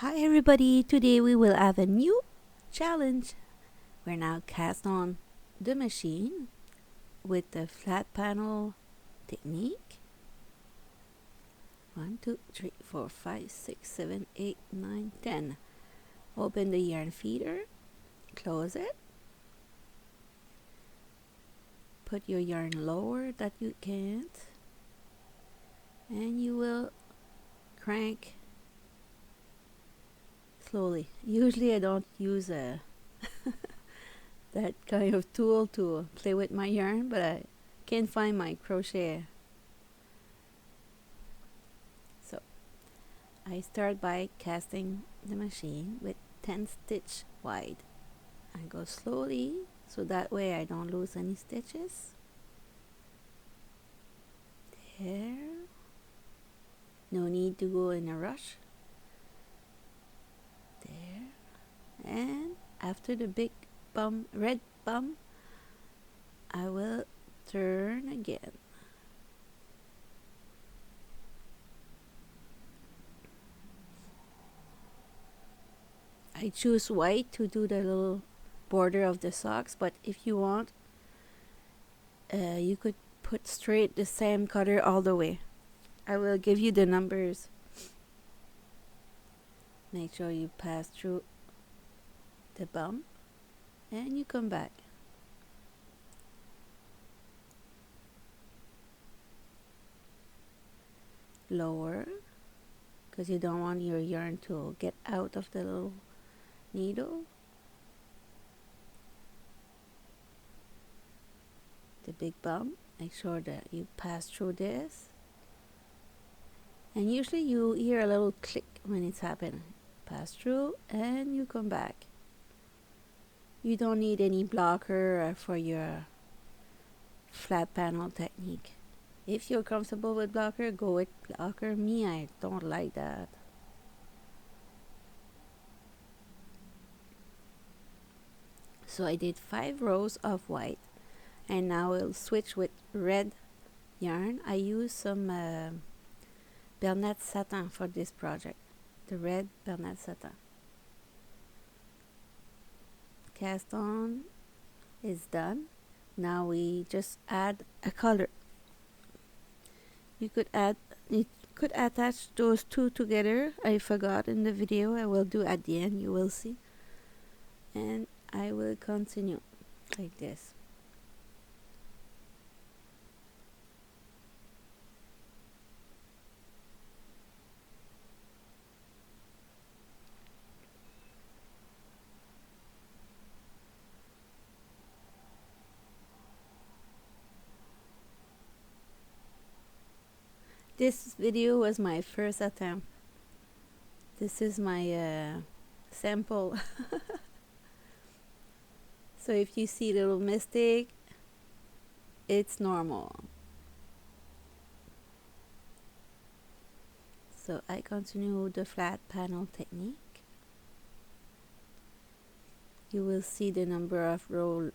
Hi everybody, today we will have a new challenge. We're now cast on the machine with the flat panel technique. 1, 2, 3, 4, 5, 6, 7, 8, 9, 10. Open the yarn feeder, close it. Put your yarn lower that you can't, and you will crank slowly. Usually I don't use that kind of tool to play with my yarn, but I can't find my crochet. So I start by casting the machine with 10 stitch wide. I go slowly so that way I don't lose any stitches. There. No need to go in a rush. There. And after the big red bump, I will turn again. I choose white to do the little border of the socks, but if you want, you could put straight the same color all the way. I will give you the numbers. Make sure you pass through the bump and you come back. Lower, because you don't want your yarn to get out of the little needle. The big bump, make sure that you pass through this. And usually you hear a little click when it's happening. Pass through and you come back. You don't need any blocker for your flat panel technique. If you're comfortable with blocker, go with blocker. Me, I don't like that. So I did 5 rows of white, and now I'll switch with red yarn. I use some BERNAT SATIN for this project, the red BERNAT SATIN. Cast on is done. Now we just add a color. You could attach those two together. I forgot in the video. I will do at the end, you will see. And I will continue like this. This video was my first attempt. This is my sample. So if you see little mistake, it's normal. So I continue the flat panel technique. You will see the number of rows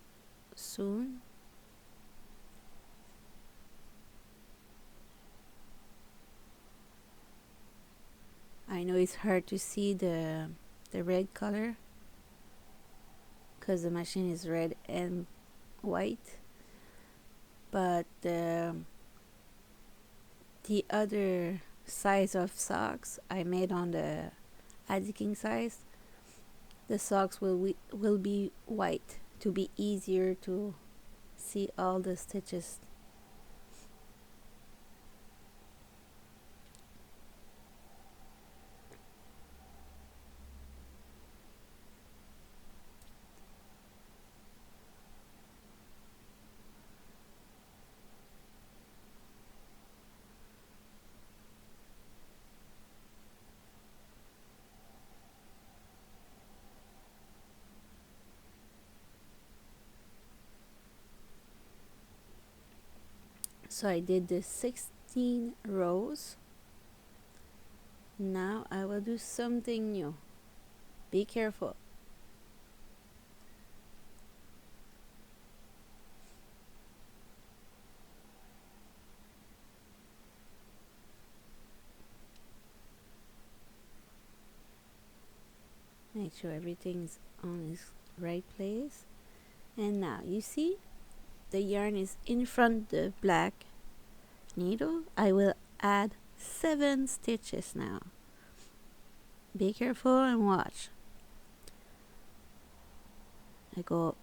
soon. I know it's hard to see the red color because the machine is red and white, but the other size of socks I made on the ADDI size, the socks will be white to be easier to see all the stitches. So I did the 16 rows. Now I will do something new. Be careful. Make sure everything's on its right place. And now you see the yarn is in front the black needle. I will add 7 stitches now. Be careful and watch. I go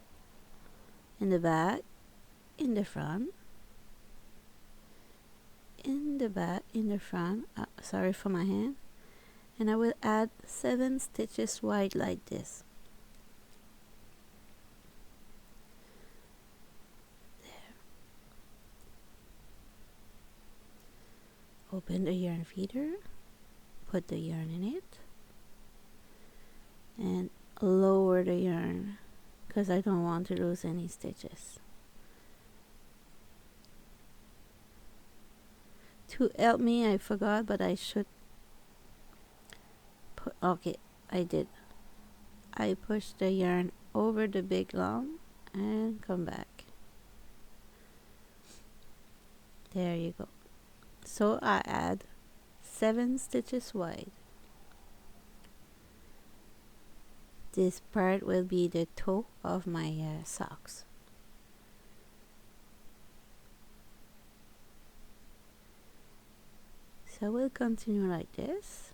in the back, in the front, in the back, in the front, sorry for my hand, and I will add 7 stitches wide like this. There. Open the yarn feeder, put the yarn in it, and lower the yarn because I don't want to lose any stitches. To help me, I forgot, but I should put, okay, I did. I push the yarn over the big long and come back. There you go. So I add 7 stitches wide. This part will be the toe of my socks. So we'll continue like this.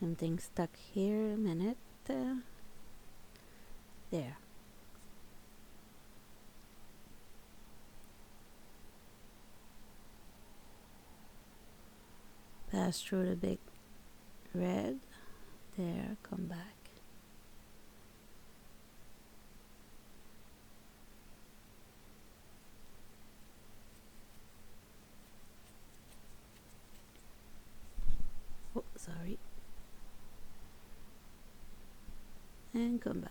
Something stuck here, a minute. There. Pass through the big red. There, come back. Oh, sorry. And come back.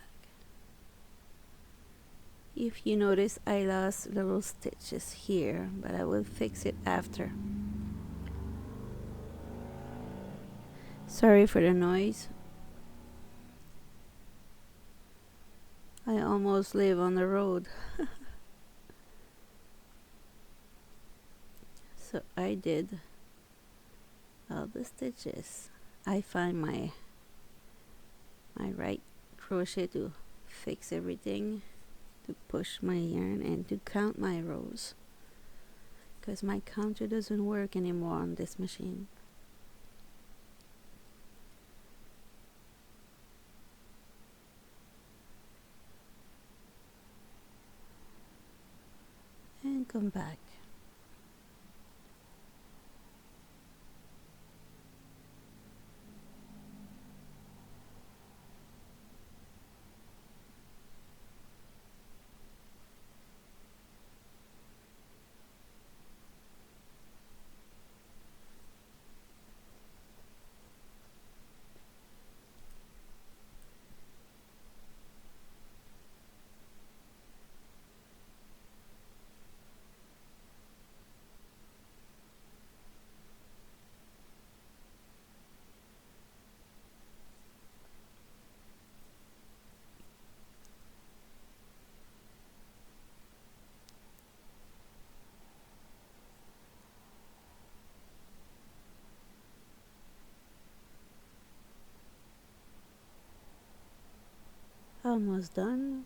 If you notice, I lost little stitches here, but I will fix it after. Sorry for the noise. I almost live on the road. So I did all the stitches. I find my right crochet to fix everything, to push my yarn and to count my rows, because my counter doesn't work anymore on this machine. And come back. Almost done.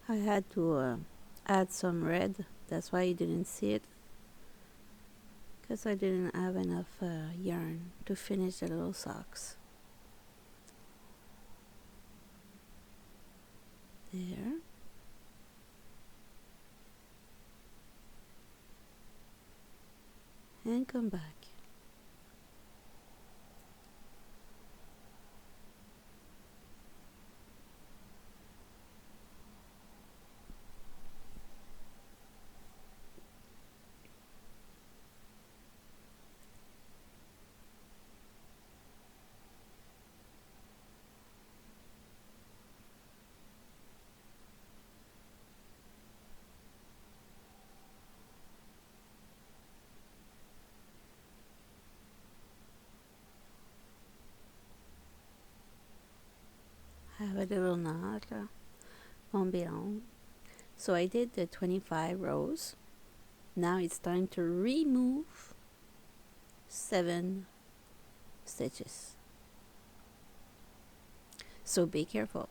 I had to add some red, that's why you didn't see it, because I didn't have enough yarn to finish the little socks. There. And come back. I have a little knot, won't be long. So I did the 25 rows. Now it's time to remove 7 stitches. So be careful.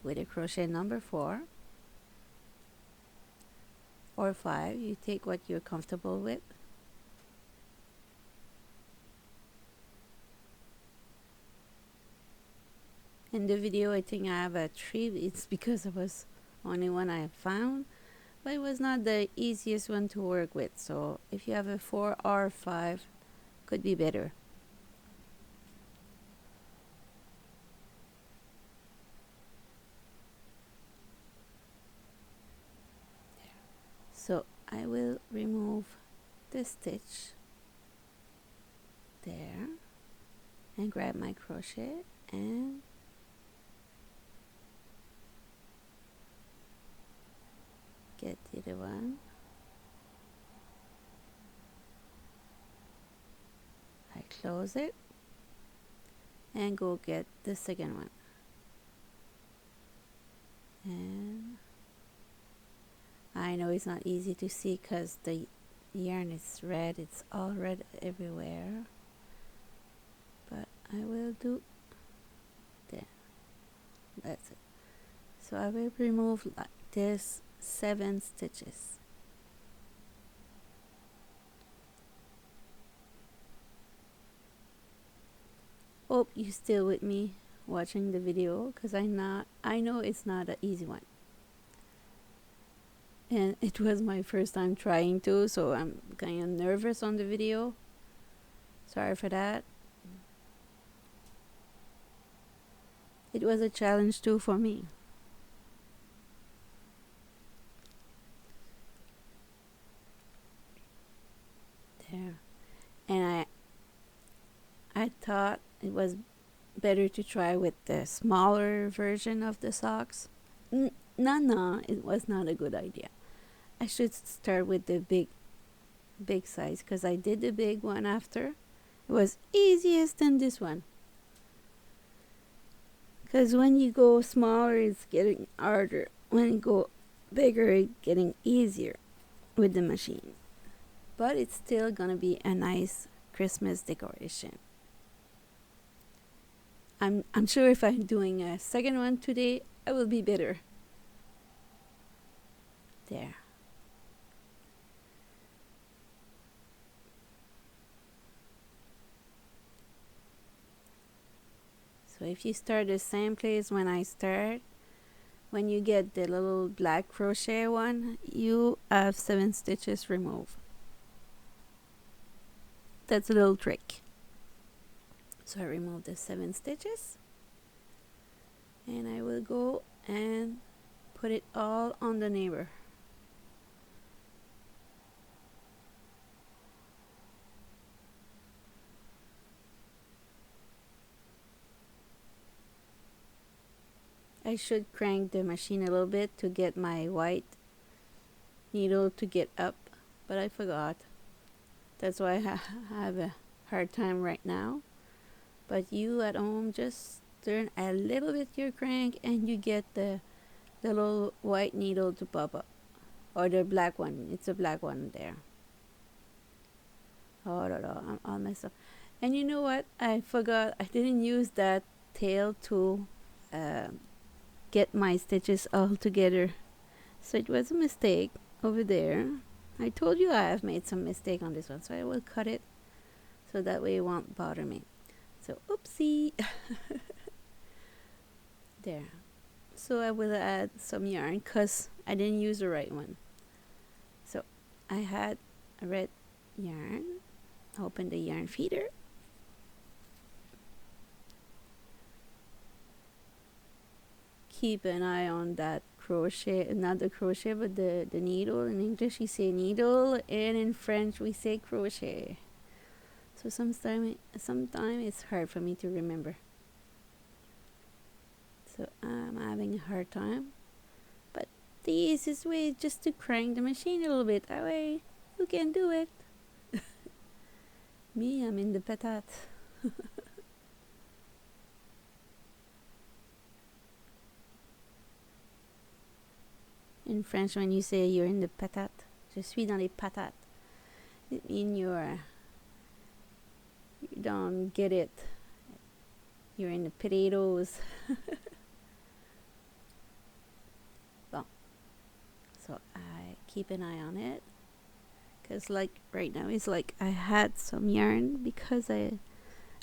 With a crochet number 4 or 5, you take what you're comfortable with. In the video, I think I have a 3. It's because it was only one I found, but it was not the easiest one to work with. So if you have a 4 or 5, could be better. So I will remove the stitch there and grab my crochet and get the other one. I close it and go get the second one. And I know it's not easy to see because the yarn is red. It's all red everywhere. But I will do that. That's it. So I will remove like this 7 stitches. Hope you're still with me watching the video, because I know it's not an easy one. And it was my first time trying to, so I'm kind of nervous on the video. Sorry for that. It was a challenge too for me. There. And I thought it was better to try with the smaller version of the socks. No, it was not a good idea. I should start with the big size, because I did the big one after. It was easiest than this one. Because when you go smaller, it's getting harder. When you go bigger, it's getting easier with the machine. But it's still gonna be a nice Christmas decoration. I'm sure if I'm doing a second one today, I will be better. There. So if you start the same place when I start, when you get the little black crochet one, you have 7 stitches removed. That's a little trick. So I remove the 7 stitches, and I will go and put it all on the neighbor. I should crank the machine a little bit to get my white needle to get up, but I forgot. That's why I have a hard time right now. But you at home, just turn a little bit your crank and you get the little white needle to pop up. Or the black one. It's a black one there. Oh, no, I'm all messed up. And you know what? I forgot. I didn't use that tail to get my stitches all together. So it was a mistake over there. I told you I have made some mistake on this one. So I will cut it so that way it won't bother me. So, oopsie. There. So I will add some yarn because I didn't use the right one. So I had a red yarn. Open the yarn feeder. Keep an eye on that crochet, not the crochet, but the needle. In English we say needle, and in French we say crochet. So sometimes it's hard for me to remember. So I'm having a hard time. But the easiest way is just to crank the machine a little bit. That way you can do it. Me, I'm in the patate. In French, when you say you're in the patate, je suis dans les patates, it means you don't get it. You're in the potatoes. Bon. So I keep an eye on it. Because like right now, it's like I had some yarn because I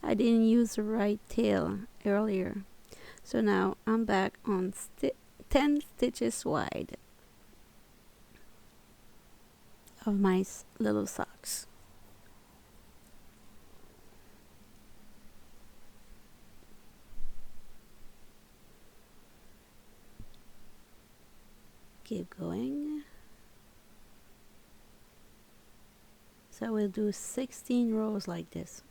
didn't use the right tail earlier. So now I'm back on 10 stitches wide of my little socks. Keep going. So we'll do 16 rows like this.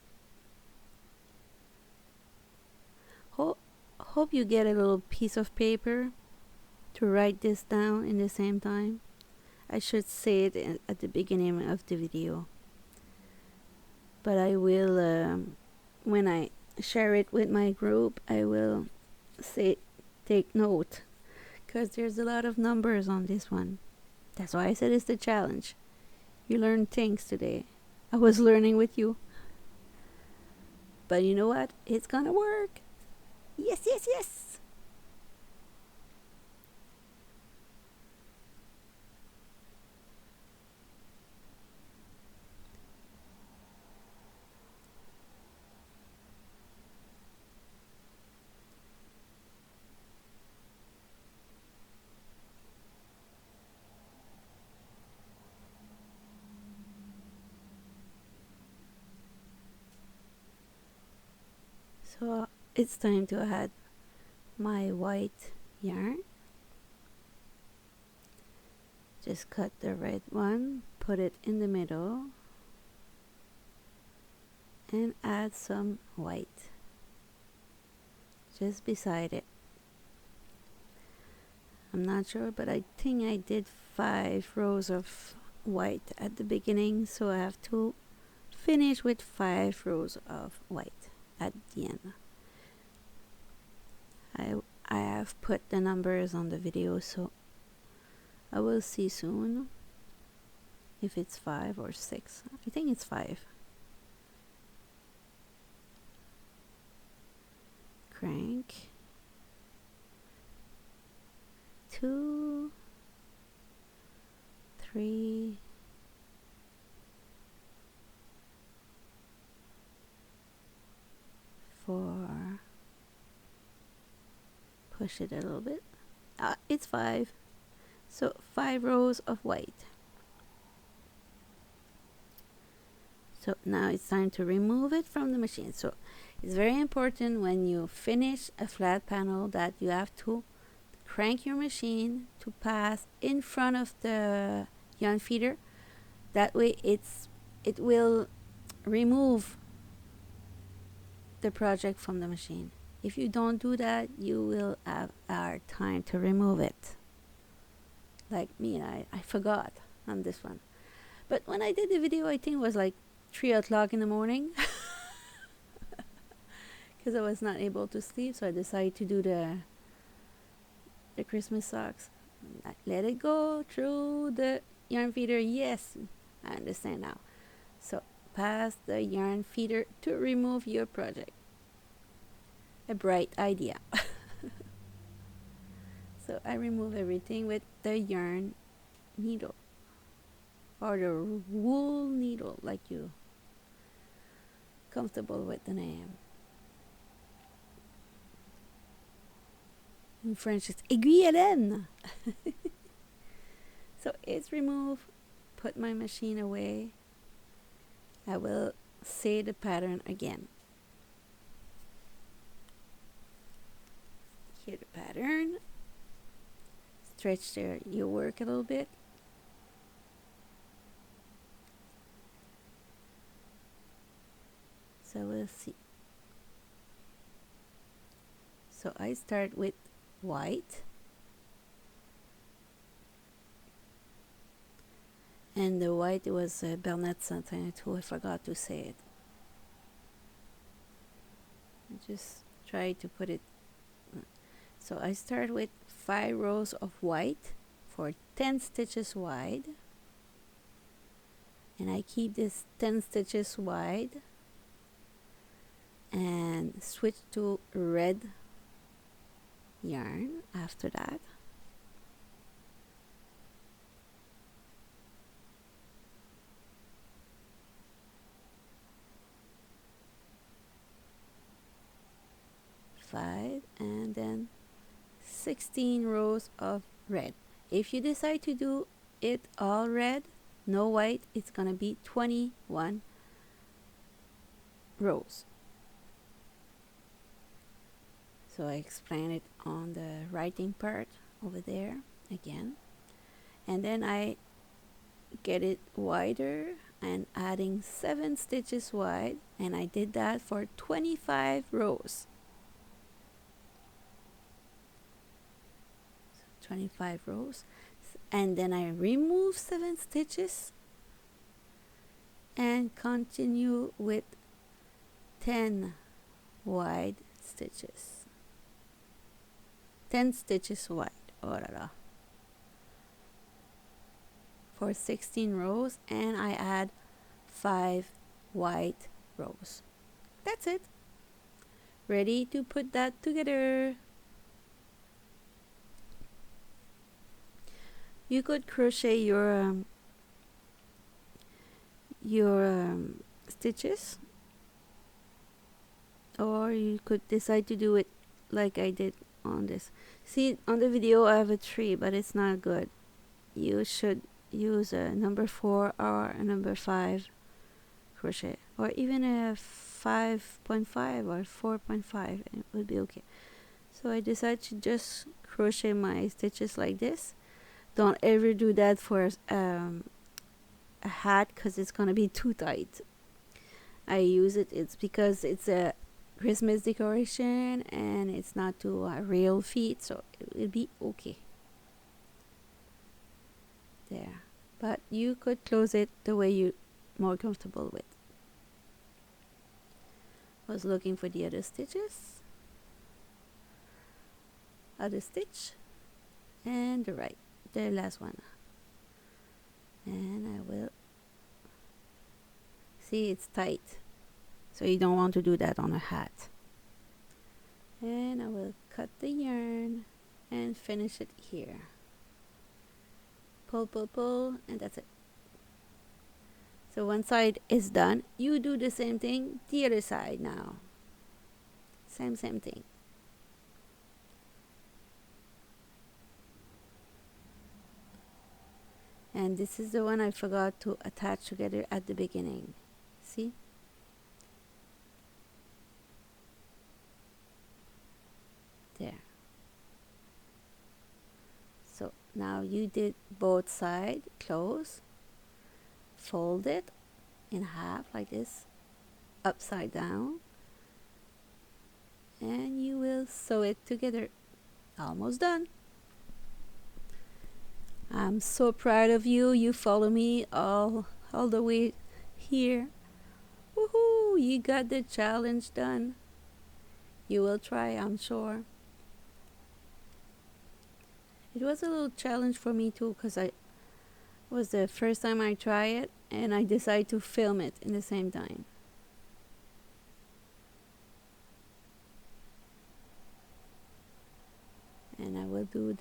Hope you get a little piece of paper to write this down in the same time. I should say it at the beginning of the video. But I will, when I share it with my group, I will say take note. Because there's a lot of numbers on this one. That's why I said it's the challenge. You learn things today. I was learning with you. But you know what? It's gonna work. Yes, yes, yes. So it's time to add my white yarn. Just cut the red one, put it in the middle, and add some white just beside it. I'm not sure, but I think I did 5 rows of white at the beginning, so I have to finish with 5 rows of white at the end. I have put the numbers on the video, so I will see soon if it's 5 or 6. I think it's 5. Crank. 2, 3, 4. Push it a little bit. It's 5. So 5 rows of white. So now it's time to remove it from the machine. So it's very important when you finish a flat panel that you have to crank your machine to pass in front of the yarn feeder. That way it will remove the project from the machine. If you don't do that, you will have a hard time to remove it. Like me, I forgot on this one. But when I did the video, I think it was like 3 o'clock in the morning. Because I was not able to sleep, so I decided to do the Christmas socks. Let it go through the yarn feeder. Yes, I understand now. So pass the yarn feeder to remove your project. A bright idea. So I remove everything with the yarn needle or the wool needle, like you comfortable with the name. In French it's aiguille à laine. So it's removed. Put my machine away. I will say the pattern again. Here the pattern. Stretch your work a little bit. So we'll see. So I start with white. And the white was BERNAT SATIN too. I forgot to say it. I just try to put it. So I start with 5 rows of white for 10 stitches wide, and I keep this 10 stitches wide and switch to red yarn after that. Five, and then 16 rows of red. If you decide to do it all red, no white, it's gonna be 21 rows. So I explain it on the writing part over there again, and then I get it wider and adding 7 stitches wide, and I did that for 25 rows. 25 rows, and then I remove 7 stitches and continue with 10 wide stitches, 10 stitches wide, for 16 rows, and I add 5 white rows. That's it. Ready to put that together. You could crochet your stitches, or you could decide to do it like I did on this. See, on the video I have a 3, but it's not good. You should use a number 4 or a number 5 crochet, or even a 5.5 or 4.5, and it would be okay. So I decided to just crochet my stitches like this. Don't ever do that for a hat, because it's gonna be too tight. I use it, it's because it's a Christmas decoration and it's not to real feet, so it will be okay there. But you could close it the way you're more comfortable with. Was looking for the other stitches, other stitch, and the last one, and I will see it's tight, so you don't want to do that on a hat. And I will cut the yarn and finish it here. Pull, pull, pull, and that's it. So one side is done. You do the same thing the other side now. Same thing. And this is the one I forgot to attach together at the beginning. See? There. So now you did both sides, close, fold it in half like this, upside down, and you will sew it together. Almost done. I'm so proud of you. You follow me all the way here. Woohoo! You got the challenge done. You will try, I'm sure. It was a little challenge for me too, because it was the first time I tried it, and I decided to film it in the same time. And I will do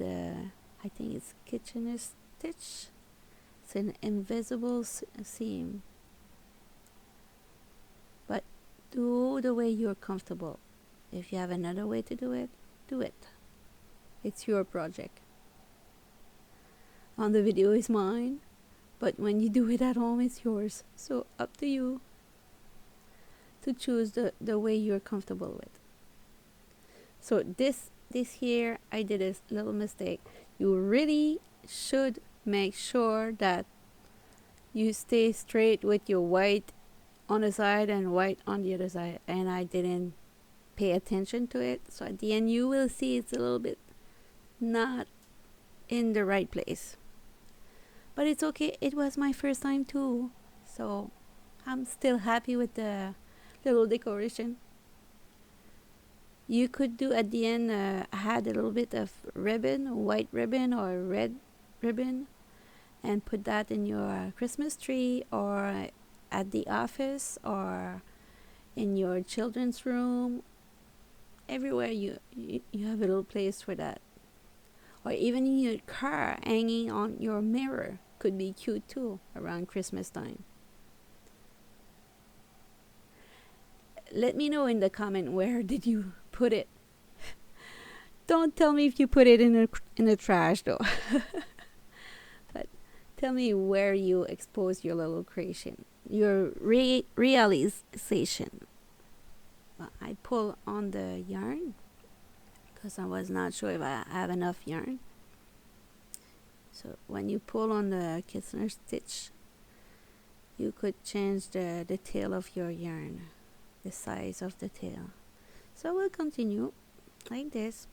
I think it's Kitchener stitch. It's an invisible seam. But do the way you're comfortable. If you have another way to do it, do it. It's your project. On the video is mine, but when you do it at home, it's yours. So up to you to choose the way you're comfortable with. So this here, I did a little mistake. You really should make sure that you stay straight with your white on the side and white on the other side, and I didn't pay attention to it. So at the end you will see it's a little bit not in the right place, but it's okay. It was my first time too, so I'm still happy with the little decoration. You could do at the end add a little bit of ribbon, white ribbon or red ribbon and put that in your Christmas tree, or at the office, or in your children's room. Everywhere you have a little place for that. Or even in your car, hanging on your mirror could be cute too around Christmas time. Let me know in the comment, where did you put it? Don't tell me if you put it in the trash though. But tell me where you expose your little creation, your realization. Well, I pull on the yarn because I was not sure if I have enough yarn. So when you pull on the Kistler stitch, you could change the tail of your yarn, the size of the tail. So we'll continue like this.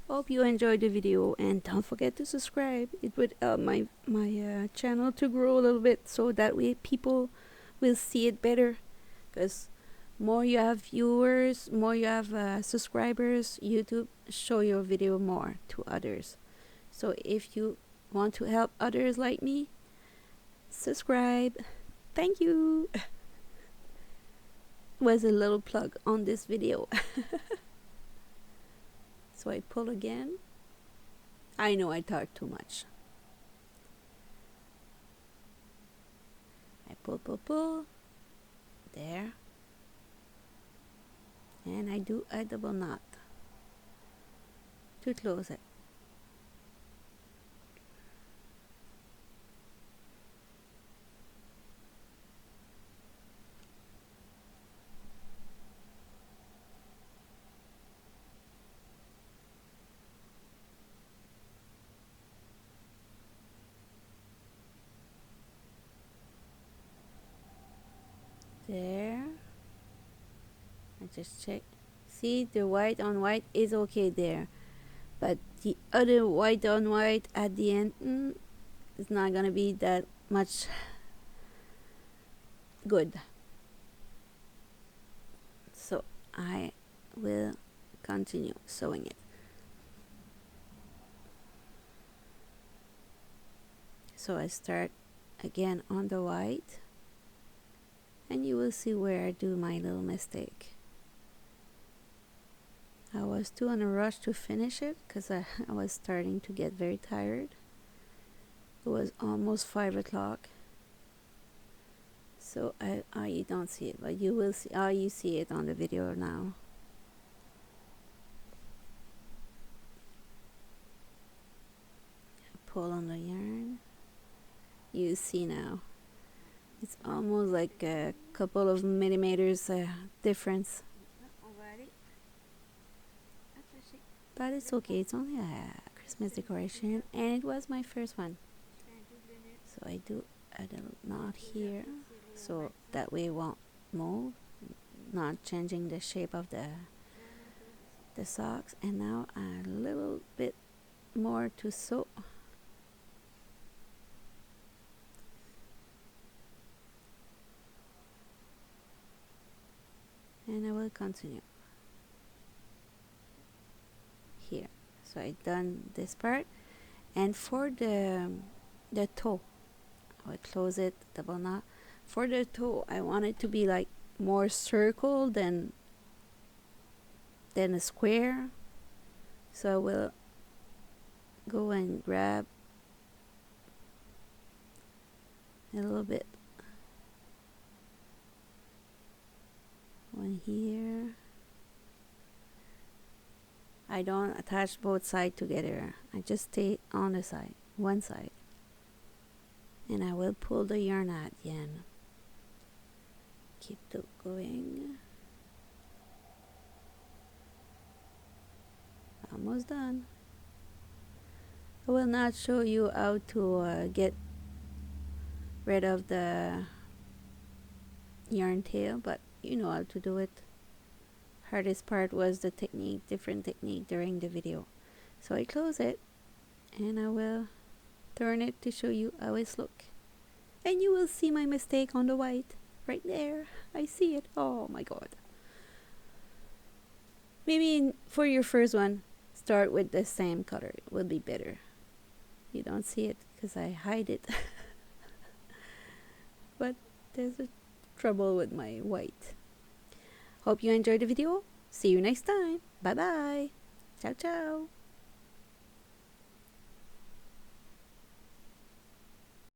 Hope you enjoyed the video, and don't forget to subscribe. It would help my channel to grow a little bit, so that way people will see it better. Because more you have viewers, more you have subscribers, YouTube show your video more to others. So if you want to help others like me, subscribe. Thank you. Was a little plug on this video. So I pull again. I know I talk too much. I pull. There. And I do a double knot to close it. There. I just check. See, the white on white is okay there, but the other white on white at the end is not gonna be that much good. So I will continue sewing it. So I start again on the white, and you will see where I do my little mistake. I was too in a rush to finish it because I was starting to get very tired. It was almost 5 o'clock. So you don't see it, but you will see. You see it on the video now. Pull on the yarn. You see now. It's almost like a couple of millimeters difference. But it's okay, it's only a Christmas decoration, and it was my first one. So I do a little knot here, so that way it won't move, not changing the shape of the socks. And now a little bit more to sew. And I will continue here. So I done this part, and for the toe, I will close it, double knot. For the toe, I want it to be like more circle than a square. So I will go and grab a little bit, one here. I don't attach both sides together. I just stay on the side, one side. And I will pull the yarn at the end. Keep going. Almost done. I will not show you how to get rid of the yarn tail, but you know how to do it. Hardest part was the technique, different technique during the video. So I close it, and I will turn it to show you how it's look. And you will see my mistake on the white right there. I see it. Oh my god. Maybe for your first one, start with the same color. It will be better. You don't see it because I hide it. But there's a trouble with my white. Hope you enjoyed the video. See you next time. Bye bye. Ciao ciao.